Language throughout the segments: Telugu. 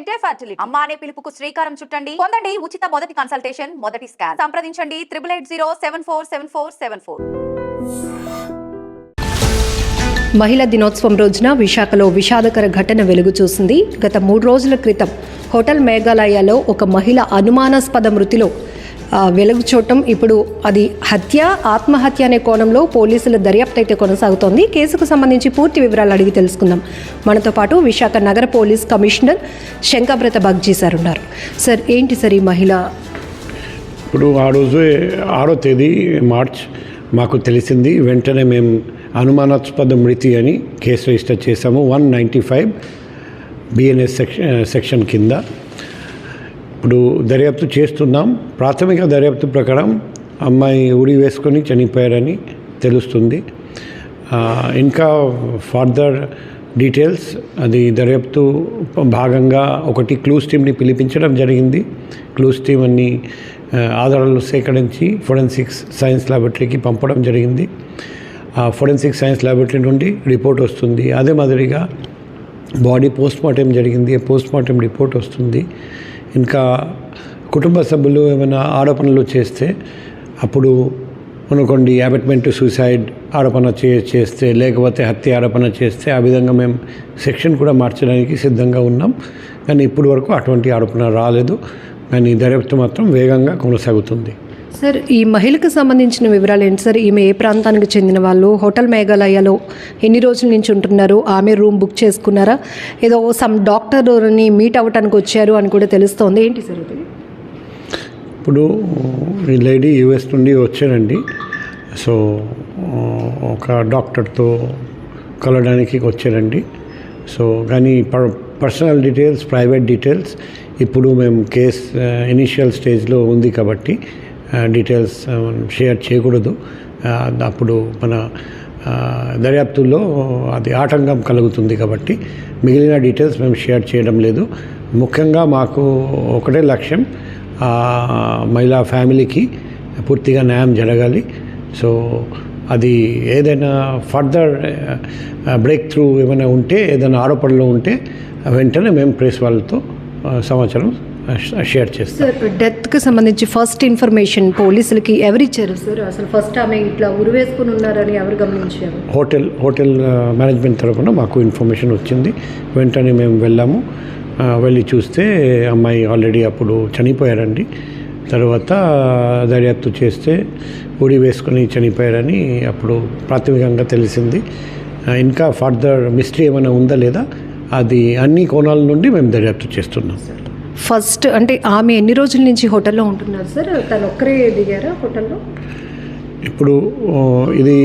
విజే ఫర్టిలిటీ అమ్మ అనే పిలుపుకు శ్రీకారం చుట్టండి. పొందండి ఉచిత మొదటి కన్సల్టేషన్, మొదటి స్కాన్. సంప్రదించండి 8880747474. మహిళా దినోత్సవం రోజున విశాఖలో విషాదకర ఘటన వెలుగు చూసింది. గత 3 రోజుల క్రితం హోటల్ మేఘాలయలో ఒక మహిళ అనుమానాస్పద మృతిలో వెలుగు చూడటం, ఇప్పుడు అది హత్య, ఆత్మహత్య అనే కోణంలో పోలీసుల దర్యాప్తు అయితే కొనసాగుతోంది. కేసుకు సంబంధించి పూర్తి వివరాలు అడిగి తెలుసుకుందాం. మనతో పాటు విశాఖ నగర పోలీస్ కమిషనర్ శంకబ్రత బగ్జీ సార్ ఉన్నారు. సార్, ఏంటి సార్ ఈ మహిళ? ఇప్పుడు ఆ రోజు 6వ తేదీ మార్చ్ మాకు తెలిసింది. వెంటనే మేము అనుమానాస్పద మృతి అని కేసు రిజిస్టర్ చేశాము 195 BNS సెక్షన్ కింద. ఇప్పుడు దర్యాప్తు చేస్తున్నాం. ప్రాథమిక దర్యాప్తు ప్రకారం అమ్మాయి ఉరి వేసుకొని చనిపోయారని తెలుస్తుంది. ఇంకా ఫర్దర్ డీటెయిల్స్ అది దర్యాప్తు భాగంగా ఒకటి క్లూస్ టీమ్ని పిలిపించడం జరిగింది. క్లూస్ టీమ్ అన్ని ఆధారాలు సేకరించి ఫోరెన్సిక్స్ సైన్స్ ల్యాబొరేటరీకి పంపడం జరిగింది. ఫోరెన్సిక్ సైన్స్ ల్యాబొరేటరీ నుండి రిపోర్ట్ వస్తుంది. అదే మాదిరిగా బాడీ పోస్ట్మార్టం జరిగింది, పోస్ట్మార్టం రిపోర్ట్ వస్తుంది. ఇంకా కుటుంబ సభ్యులు ఏమైనా ఆరోపణలు చేస్తే, అప్పుడు అనుకోండి అబెట్మెంట్ టు సూసైడ్ ఆరోపణ చేస్తే, లేకపోతే హత్య ఆరోపణ చేస్తే, ఆ విధంగా మేము సెక్షన్ కూడా మార్చడానికి సిద్ధంగా ఉన్నాం. కానీ ఇప్పటి వరకు అటువంటి ఆరోపణ రాలేదు. కానీ దర్యాప్తు మాత్రం వేగంగా కొనసాగుతుంది. సార్, ఈ మహిళకు సంబంధించిన వివరాలు ఏంటి సార్? ఈమె ఏ ప్రాంతానికి చెందిన వాళ్ళు? హోటల్ మేఘాలయలో ఎన్ని రోజుల నుంచి ఉంటున్నారు? ఆమె రూమ్ బుక్ చేసుకున్నారా? ఏదో సమ్ డాక్టర్ని మీట్ అవ్వటానికి వచ్చారు అని కూడా తెలుస్తోంది. ఏంటి సార్ ఇది? ఇప్పుడు ఈ లేడీ US నుండి వచ్చారండి. సో ఒక డాక్టర్తో కలవడానికి వచ్చారండి. సో కానీ పర్సనల్ డీటెయిల్స్, ప్రైవేట్ డీటెయిల్స్ ఇప్పుడు మేము కేస్ ఇనిషియల్ స్టేజ్లో ఉంది కాబట్టి డీటెయిల్స్ షేర్ చేయకూడదు. అప్పుడు మన దర్యాప్తుల్లో అది ఆటంకం కలుగుతుంది కాబట్టి మిగిలిన డీటెయిల్స్ మేము షేర్ చేయడం లేదు. ముఖ్యంగా మాకు ఒకటే లక్ష్యం, మహిళా ఫ్యామిలీకి పూర్తిగా న్యాయం జరగాలి. సో అది ఏదైనా ఫర్దర్ బ్రేక్ త్రూ ఏమైనా ఉంటే, ఏదైనా ఆరోపణలు ఉంటే వెంటనే మేము ప్రెస్ వాళ్ళతో సమాచారం షేర్ చేస్తాం. సార్, డెత్కి సంబంధించి ఫస్ట్ ఇన్ఫర్మేషన్ పోలీసులకి ఎవరు ఇచ్చారు సార్? అసలు ఫస్ట్ ఆమె ఇట్లా ఉరివేసుకుని ఉన్నారని ఎవరు గమనించారు? హోటల్ మేనేజ్మెంట్ తరఫున మాకు ఇన్ఫర్మేషన్ వచ్చింది. వెంటనే మేము వెళ్ళాము. వెళ్ళి చూస్తే అమ్మాయి ఆల్రెడీ అప్పుడు చనిపోయారండి. తర్వాత దర్యాప్తు చేస్తే ఉరి వేసుకొని చనిపోయారని అప్పుడు ప్రాథమికంగా తెలిసింది. ఇంకా ఫర్దర్ మిస్టరీ ఏమైనా ఉందా లేదా అది అన్ని కోణాల నుండి మేము దర్యాప్తు చేస్తున్నాం. ఫస్ట్ అంటే ఆమె ఎన్ని రోజుల నుంచి హోటల్లో ఉంటున్నారు సార్? తను ఒక్కరే దిగారా హోటల్లో? ఇప్పుడు ఇది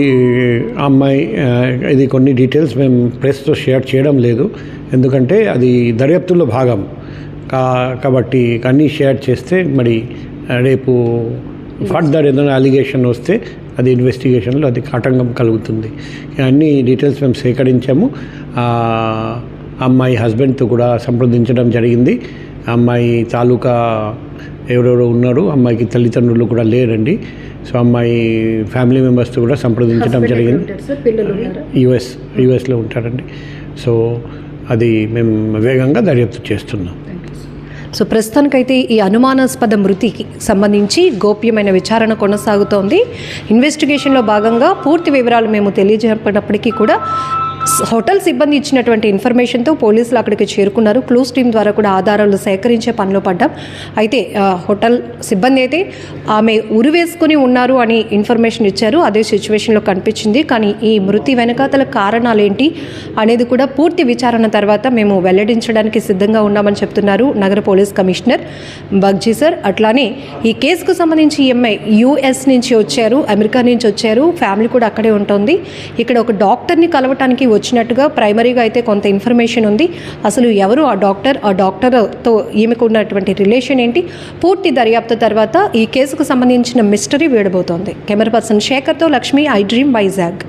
అమ్మాయి ఇది కొన్ని డీటెయిల్స్ మేము ప్రెస్తో షేర్ చేయడం లేదు. ఎందుకంటే అది దర్యాప్తులో భాగం కాబట్టి అన్నీ షేర్ చేస్తే మరి రేపు ఫర్దర్ ఏదైనా అలిగేషన్ వస్తే అది ఇన్వెస్టిగేషన్లో అది ఆటంకం కలుగుతుంది. అన్ని డీటెయిల్స్ మేము సేకరించాము. అమ్మాయి హస్బెండ్తో కూడా సంప్రదించడం జరిగింది. అమ్మాయి తాలూకా ఎవరెవరో ఉన్నారు, అమ్మాయికి తల్లిదండ్రులు కూడా లేరండి. సో అమ్మాయి ఫ్యామిలీ మెంబర్స్తో కూడా సంప్రదించడం జరిగింది. యుఎస్లో ఉంటారండి. సో అది మేము వేగంగా దర్యాప్తు చేస్తున్నాం. సో ప్రస్తుతానికైతే ఈ అనుమానాస్పద మృతికి సంబంధించి గోప్యమైన విచారణ కొనసాగుతోంది. ఇన్వెస్టిగేషన్లో భాగంగా పూర్తి వివరాలు మేము తెలియజేపటినప్పటికీ కూడా హోటల్ సిబ్బంది ఇచ్చినటువంటి ఇన్ఫర్మేషన్తో పోలీసులు అక్కడికి చేరుకున్నారు. క్లూస్ టీమ్ ద్వారా కూడా ఆధారాలు సేకరించే పనిలో పడ్డాం. అయితే హోటల్ సిబ్బంది అయితే ఆమె ఉరివేసుకుని ఉన్నారు అని ఇన్ఫర్మేషన్ ఇచ్చారు. అదే సిచ్యువేషన్లో కనిపించింది. కానీ ఈ మృతి వెనకాతల కారణాలు ఏంటి అనేది కూడా పూర్తి విచారణ తర్వాత మేము వెల్లడించడానికి సిద్ధంగా ఉన్నామని చెప్తున్నారు నగర పోలీస్ కమిషనర్ బగ్జీ సార్. అట్లానే ఈ కేసుకు సంబంధించి ఎంఐ US నుంచి వచ్చారు, అమెరికా నుంచి వచ్చారు, ఫ్యామిలీ కూడా అక్కడే ఉంటుంది. ఇక్కడ ఒక డాక్టర్ని కలవటానికి వచ్చినట్టుగా ప్రైమరీగా అయితే కొంత ఇన్ఫర్మేషన్ ఉంది. అసలు ఎవరు ఆ డాక్టర్తో ఈమెకు ఉన్నటువంటి రిలేషన్ ఏంటి, పూర్తి దర్యాప్తు తర్వాత ఈ కేసుకు సంబంధించిన మిస్టరీ వీడబోతోంది. కెమెరా పర్సన్ శేఖర్తో లక్ష్మి, ఐ డ్రీమ్ వైజాగ్.